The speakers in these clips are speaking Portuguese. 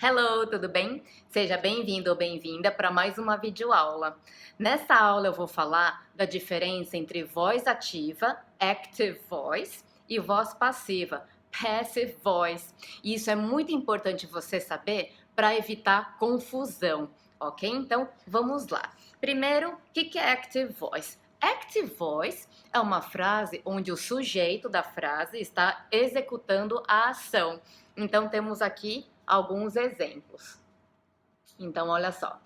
Hello, tudo bem? Seja bem-vindo ou bem-vinda para mais uma videoaula. Nessa aula eu vou falar da diferença entre voz ativa, active voice, e voz passiva, passive voice. E isso é muito importante você saber para evitar confusão, ok? Então, vamos lá. Primeiro, o que é active voice? Active voice é uma frase onde o sujeito da frase está executando a ação. Então, temos aqui alguns exemplos. Então, olha só.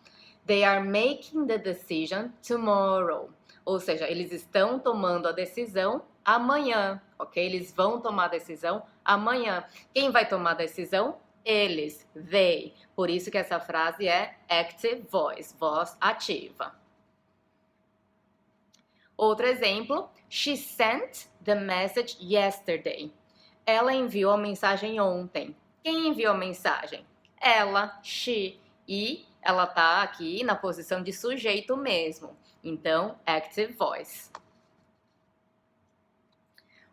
They are making the decision tomorrow. Ou seja, eles estão tomando a decisão amanhã, ok? Eles vão tomar a decisão amanhã. Quem vai tomar a decisão? Eles, they. Por isso que essa frase é active voice, voz ativa. Outro exemplo, she sent the message yesterday. Ela enviou a mensagem ontem. Quem enviou a mensagem? Ela, she. E ela tá aqui na posição de sujeito mesmo. Então, active voice.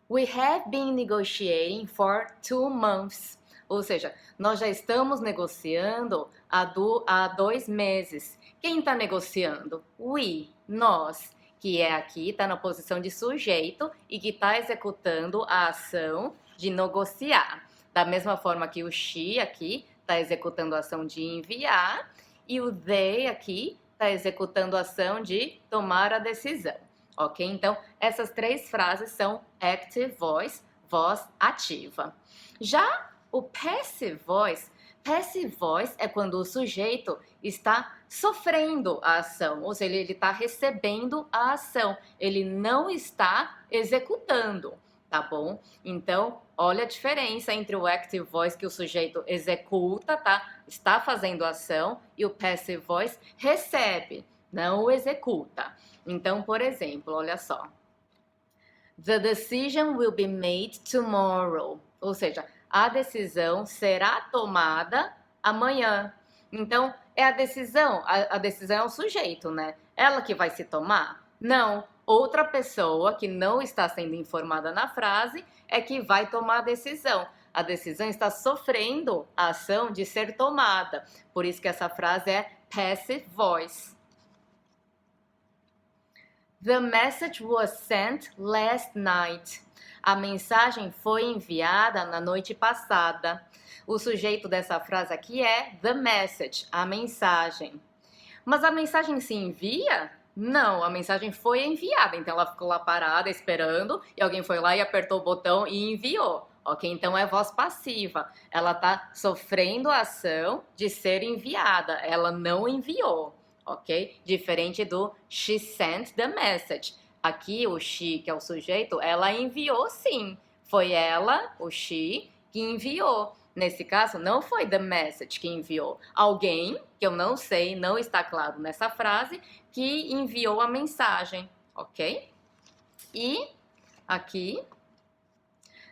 We have been negotiating for 2 months. Ou seja, nós já estamos negociando há 2 meses. Quem está negociando? We, nós. Que é aqui, está na posição de sujeito e que está executando a ação de negociar. Da mesma forma que o she aqui está executando a ação de enviar e o they aqui está executando a ação de tomar a decisão. Ok? Então, essas 3 frases são active voice, voz ativa. Já o passive voice é quando o sujeito está sofrendo a ação, ou seja, ele está recebendo a ação, ele não está executando, tá bom? Então, olha a diferença entre o active voice, que o sujeito executa, tá? Está fazendo a ação, e o passive voice recebe, não o executa. Então, por exemplo, olha só. The decision will be made tomorrow. Ou seja, a decisão será tomada amanhã. Então, é a decisão é o sujeito, né? Ela que vai se tomar? Não. Outra pessoa que não está sendo informada na frase é que vai tomar a decisão. A decisão está sofrendo a ação de ser tomada. Por isso que essa frase é passive voice. The message was sent last night. A mensagem foi enviada na noite passada. O sujeito dessa frase aqui é the message, a mensagem. Mas a mensagem se envia? Não, a mensagem foi enviada. Então ela ficou lá parada esperando e alguém foi lá e apertou o botão e enviou. Ok? Então é voz passiva. Ela está sofrendo a ação de ser enviada. Ela não enviou. Ok? Diferente do she sent the message. Aqui o she, que é o sujeito, ela enviou sim. Foi ela, o she, que enviou. Nesse caso, não foi the message que enviou. Alguém, que eu não sei, não está claro nessa frase, que enviou a mensagem, ok? E aqui,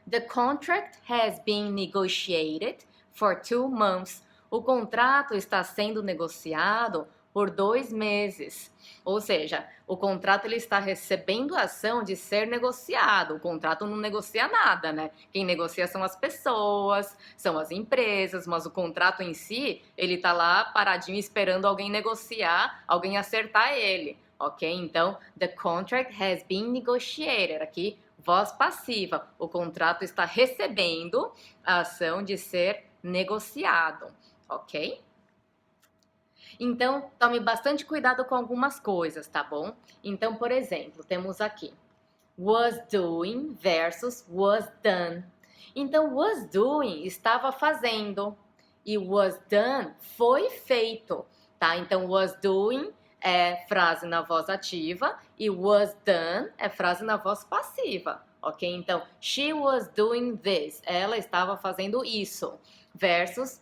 the contract has been negotiated for 2 months. O contrato está sendo negociado por 2 meses. Ou seja, o contrato ele está recebendo a ação de ser negociado. O contrato não negocia nada, né? Quem negocia são as pessoas, são as empresas, mas o contrato em si, ele tá lá paradinho esperando alguém negociar, alguém acertar ele, ok? Então, the contract has been negotiated. Aqui, voz passiva. O contrato está recebendo a ação de ser negociado, ok? Então, tome bastante cuidado com algumas coisas, tá bom? Então, por exemplo, temos aqui was doing versus was done. Então, was doing estava fazendo e was done foi feito, tá? Então, was doing é frase na voz ativa e was done é frase na voz passiva, ok? Então, she was doing this. Ela estava fazendo isso versus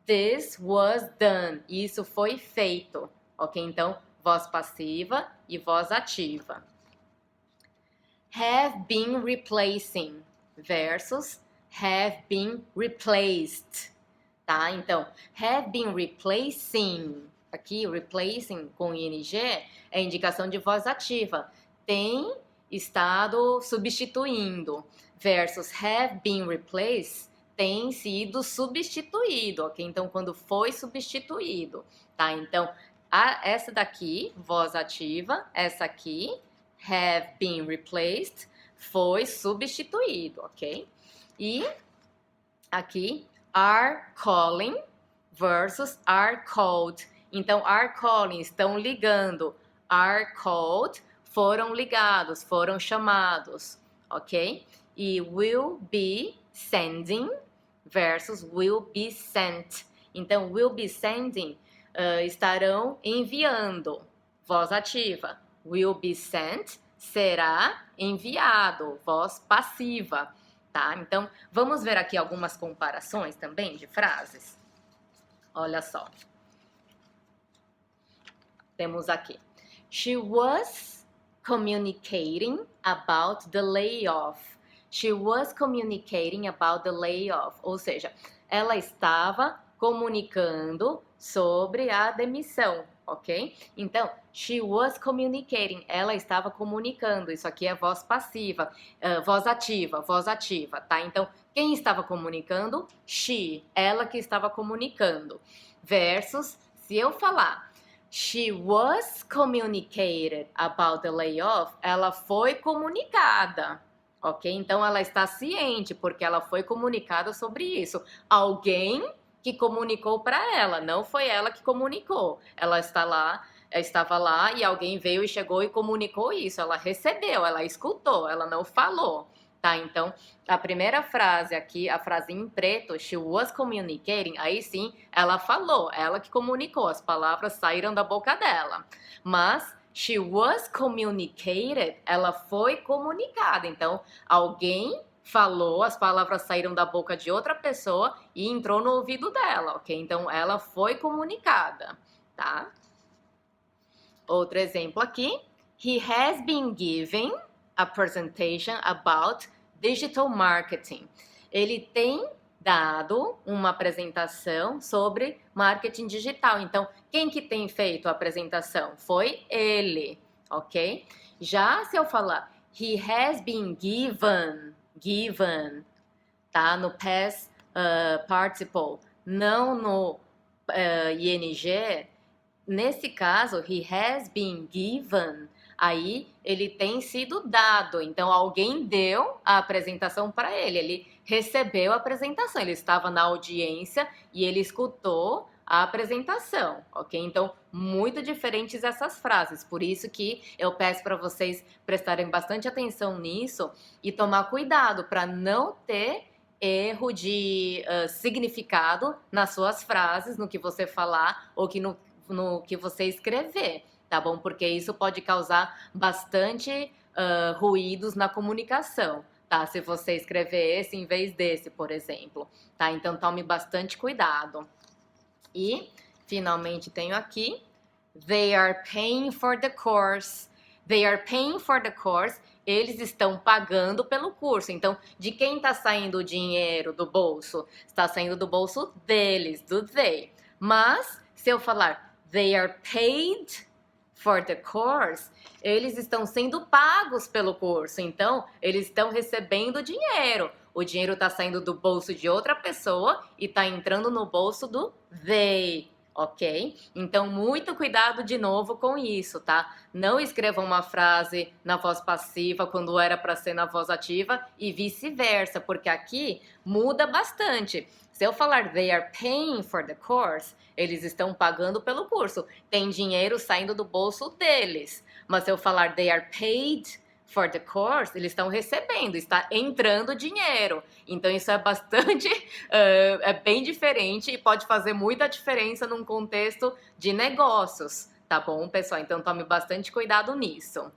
this was done. Isso foi feito, ok? Então, voz passiva e voz ativa. Have been replacing versus have been replaced, tá? Então, have been replacing. Aqui, replacing com ing é indicação de voz ativa. Tem estado substituindo. Versus have been replaced tem sido substituído, ok? Então, quando foi substituído, tá? Então, essa daqui, voz ativa, essa aqui, have been replaced, foi substituído, ok? E aqui, are calling versus are called. Então, are calling, estão ligando. Are called, foram ligados, foram chamados, ok? E will be sending versus will be sent. Então, will be sending, estarão enviando, voz ativa. Will be sent, será enviado, voz passiva, tá? Então, vamos ver aqui algumas comparações também de frases. Olha só. Temos aqui. She was communicating about the layoff. She was communicating about the layoff. Ou seja, ela estava comunicando sobre a demissão, ok? Então, she was communicating. Ela estava comunicando. Isso aqui é voz passiva, voz ativa, tá? Então, quem estava comunicando? She, ela que estava comunicando. Versus, se eu falar she was communicated about the layoff, ela foi comunicada, ok? Então, ela está ciente, porque ela foi comunicada sobre isso. Alguém que comunicou para ela, não foi ela que comunicou. Ela estava lá e alguém veio e chegou e comunicou isso. Ela recebeu, ela escutou, ela não falou. Tá, então, a primeira frase aqui, a frase em preto, she was communicating, aí sim, ela falou, ela que comunicou, as palavras saíram da boca dela. Mas, she was communicated, ela foi comunicada. Então, alguém falou, as palavras saíram da boca de outra pessoa e entrou no ouvido dela, ok? Então, ela foi comunicada, tá? Outro exemplo aqui. He has been giving a presentation about digital marketing. Ele tem dado uma apresentação sobre marketing digital. Então, quem que tem feito a apresentação? Foi ele, ok? Já se eu falar he has been given, tá? No past participle, não no ing, nesse caso, he has been given, aí ele tem sido dado. Então, alguém deu a apresentação para ele. Ele recebeu a apresentação. Ele estava na audiência e ele escutou a apresentação, ok? Então, muito diferentes essas frases. Por isso que eu peço para vocês prestarem bastante atenção nisso e tomar cuidado para não ter erro de significado nas suas frases, no que você falar ou que no que você escrever, tá bom? Porque isso pode causar bastante ruídos na comunicação, tá? Se você escrever esse em vez desse, por exemplo, tá? Então, tome bastante cuidado. E, finalmente, tenho aqui, they are paying for the course. They are paying for the course. Eles estão pagando pelo curso. Então, de quem está saindo o dinheiro do bolso? Está saindo do bolso deles, do they. Mas, se eu falar they are paid for the course, eles estão sendo pagos pelo curso. Então, eles estão recebendo dinheiro. O dinheiro está saindo do bolso de outra pessoa e está entrando no bolso do they, ok? Então, muito cuidado de novo com isso, tá? Não escrevam uma frase na voz passiva quando era para ser na voz ativa e vice-versa, porque aqui muda bastante. Se eu falar they are paying for the course, eles estão pagando pelo curso. Tem dinheiro saindo do bolso deles. Mas se eu falar they are paid for the course, eles estão recebendo, está entrando dinheiro. Então isso é bastante, é bem diferente e pode fazer muita diferença num contexto de negócios, tá bom, pessoal? Então tome bastante cuidado nisso.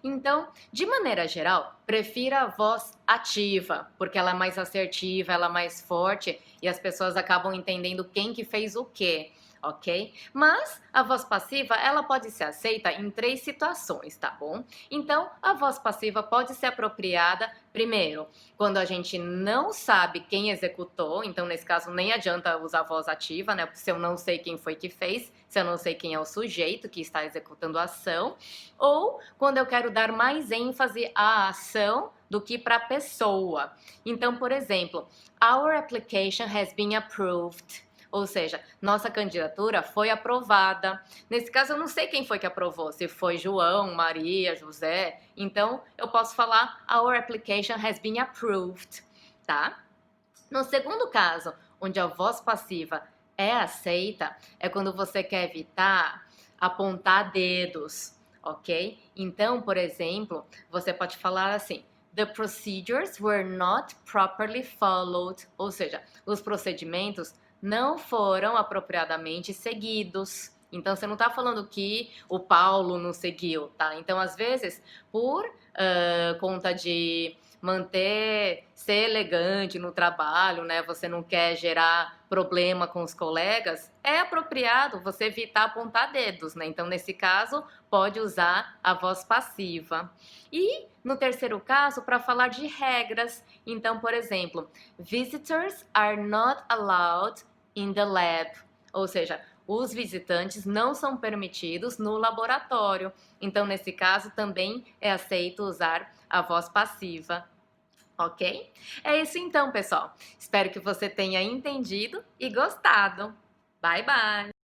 Então, de maneira geral, prefira a voz ativa, porque ela é mais assertiva, ela é mais forte e as pessoas acabam entendendo quem que fez o quê, ok? Mas a voz passiva, ela pode ser aceita em 3 situações, tá bom? Então, a voz passiva pode ser apropriada, primeiro, quando a gente não sabe quem executou, então nesse caso nem adianta usar a voz ativa, né? Se eu não sei quem foi que fez, se eu não sei quem é o sujeito que está executando a ação, ou quando eu quero dar mais ênfase à ação do que para pessoa. Então, por exemplo, our application has been approved. Ou seja, nossa candidatura foi aprovada. Nesse caso, eu não sei quem foi que aprovou, se foi João, Maria, José. Então, eu posso falar our application has been approved, tá? No segundo caso, onde a voz passiva é aceita, é quando você quer evitar apontar dedos, ok? Então, por exemplo, você pode falar assim: The procedures were not properly followed. Ou seja, os procedimentos não foram apropriadamente seguidos. Então, você não está falando que o Paulo não seguiu, tá? Então, às vezes, por conta de ser elegante no trabalho, né? Você não quer gerar problema com os colegas, é apropriado você evitar apontar dedos, né? Então, nesse caso, pode usar a voz passiva. E no terceiro caso, para falar de regras, então, por exemplo, visitors are not allowed in the lab, ou seja, os visitantes não são permitidos no laboratório. Então, nesse caso, também é aceito usar a voz passiva, ok? É isso então, pessoal. Espero que você tenha entendido e gostado. Bye, bye!